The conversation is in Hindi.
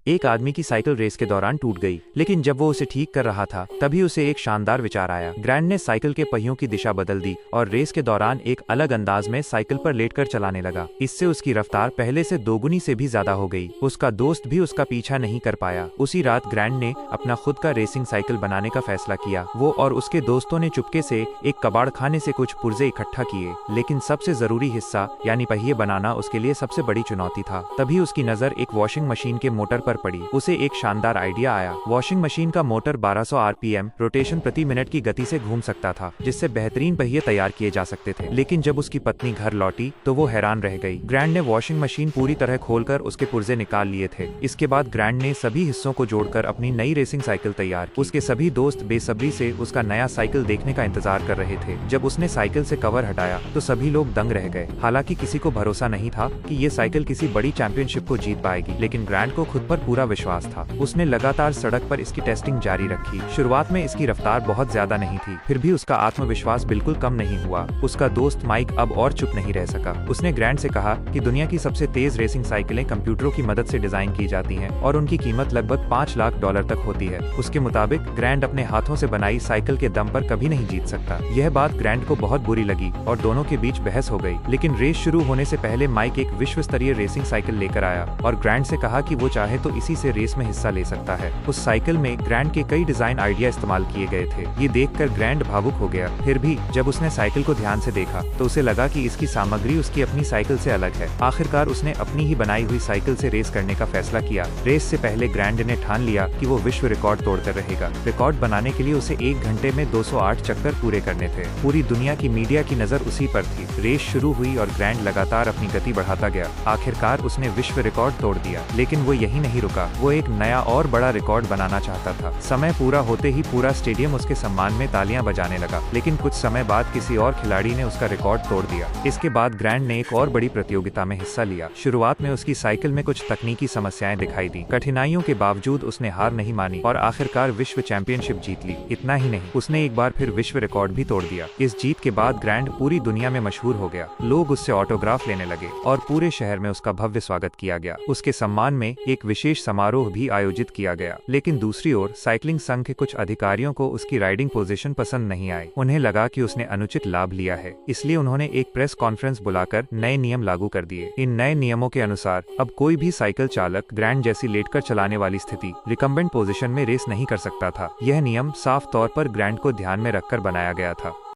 एक आदमी की साइकिल रेस के दौरान टूट गई, लेकिन जब वो उसे ठीक कर रहा था तभी उसे एक शानदार विचार आया। ग्रैंड ने साइकिल के पहियों की दिशा बदल दी और रेस के दौरान एक अलग अंदाज में साइकिल पर लेटकर चलाने लगा। इससे उसकी रफ्तार पहले से दोगुनी से भी ज्यादा हो गई। उसका दोस्त भी उसका पीछा नहीं कर पाया। उसी रात ग्रैंड ने अपना खुद का रेसिंग साइकिल बनाने का फैसला किया। वो और उसके दोस्तों ने चुपके से एक कबाड़ खाने से कुछ पुर्जे इकट्ठा किए, लेकिन सबसे जरूरी हिस्सा यानी पहिए बनाना उसके लिए सबसे बड़ी चुनौती था। तभी उसकी नजर एक वॉशिंग मशीन के मोटर पर पड़ी। उसे एक शानदार आइडिया आया। वॉशिंग मशीन का मोटर 1200 आरपीएम रोटेशन प्रति मिनट की गति से घूम सकता था, जिससे बेहतरीन पहिए तैयार किए जा सकते थे। लेकिन जब उसकी पत्नी घर लौटी तो वो हैरान रह गई। ग्रैंड ने वॉशिंग मशीन पूरी तरह खोलकर उसके पुर्जे निकाल लिए थे। इसके बाद ग्रैंड ने सभी हिस्सों को जोड़कर अपनी नई रेसिंग साइकिल तैयार की। उसके सभी दोस्त बेसब्री से उसका नया साइकिल देखने का इंतजार कर रहे थे। जब उसने साइकिल से कवर हटाया तो सभी लोग दंग रह गए। हालांकि किसी को भरोसा नहीं था कि ये साइकिल किसी बड़ी चैंपियनशिप को जीत पाएगी, लेकिन ग्रैंड को खुद पर पूरा विश्वास था। उसने लगातार सड़क पर इसकी टेस्टिंग जारी रखी। शुरुआत में इसकी रफ्तार बहुत ज्यादा नहीं थी, फिर भी उसका आत्मविश्वास बिल्कुल कम नहीं हुआ। उसका दोस्त माइक अब और चुप नहीं रह सका। उसने ग्रैंड से कहा कि दुनिया की सबसे तेज रेसिंग साइकिलें कंप्यूटरों की मदद से डिजाइन की जाती हैं और उनकी कीमत लगभग $5 लाख तक होती है। उसके मुताबिक ग्रैंड अपने हाथों से बनाई साइकिल के दम पर कभी नहीं जीत सकता। यह बात ग्रैंड को बहुत बुरी लगी और दोनों के बीच बहस हो गई। लेकिन रेस शुरू होने से पहले माइक एक विश्व स्तरीय रेसिंग साइकिल लेकर आया और ग्रैंड से कहा कि वो चाहे तो इसी से रेस में हिस्सा ले सकता है। उस साइकिल में ग्रैंड के कई डिजाइन आइडिया इस्तेमाल किए गए थे। ये देखकर ग्रैंड भावुक हो गया। फिर भी जब उसने साइकिल को ध्यान से देखा तो उसे लगा कि इसकी सामग्री उसकी अपनी साइकिल से अलग है। आखिरकार उसने अपनी ही बनाई हुई साइकिल से रेस करने का फैसला किया। रेस से पहले ग्रैंड ने ठान लिया कि वो विश्व रिकॉर्ड तोड़कर रहेगा। रिकॉर्ड बनाने के लिए उसे 1 घंटे में 208 चक्कर पूरे करने थे। पूरी दुनिया की मीडिया की नजर उसी पर थी। रेस शुरू हुई और ग्रैंड लगातार अपनी गति बढ़ाता गया। आखिरकार उसने विश्व रिकॉर्ड तोड़ दिया। लेकिन वो यही नहीं रुका। वो एक नया और बड़ा रिकॉर्ड बनाना चाहता था। समय पूरा होते ही पूरा स्टेडियम उसके सम्मान में तालियां बजाने लगा। लेकिन कुछ समय बाद किसी और खिलाड़ी ने उसका रिकॉर्ड तोड़ दिया। इसके बाद ग्रैंड ने एक और बड़ी प्रतियोगिता में हिस्सा लिया। शुरुआत में उसकी साइकिल में कुछ तकनीकी समस्याएं दिखाई दी। कठिनाइयों के बावजूद उसने हार नहीं मानी और आखिरकार विश्व चैंपियनशिप जीत ली। इतना ही नहीं, उसने एक बार फिर विश्व रिकॉर्ड भी तोड़ दिया। इस जीत के बाद ग्रैंड पूरी दुनिया में मशहूर हो गया। लोग उससे ऑटोग्राफ लेने लगे और पूरे शहर में उसका भव्य स्वागत किया गया। उसके सम्मान में एक विशेष समारोह भी आयोजित किया गया। लेकिन दूसरी ओर साइकिलिंग संघ के कुछ अधिकारियों को उसकी राइडिंग पोजीशन पसंद नहीं आई। उन्हें लगा कि उसने अनुचित लाभ लिया है, इसलिए उन्होंने एक प्रेस कॉन्फ्रेंस बुलाकर नए नियम लागू कर दिए। इन नए नियमों के अनुसार अब कोई भी साइकिल चालक ग्रैंड जैसी लेटकर चलाने वाली स्थिति रिकम्बेंट पोजीशन में रेस नहीं कर सकता था। यह नियम साफ तौर पर ग्रैंड को ध्यान में रखकर बनाया गया था।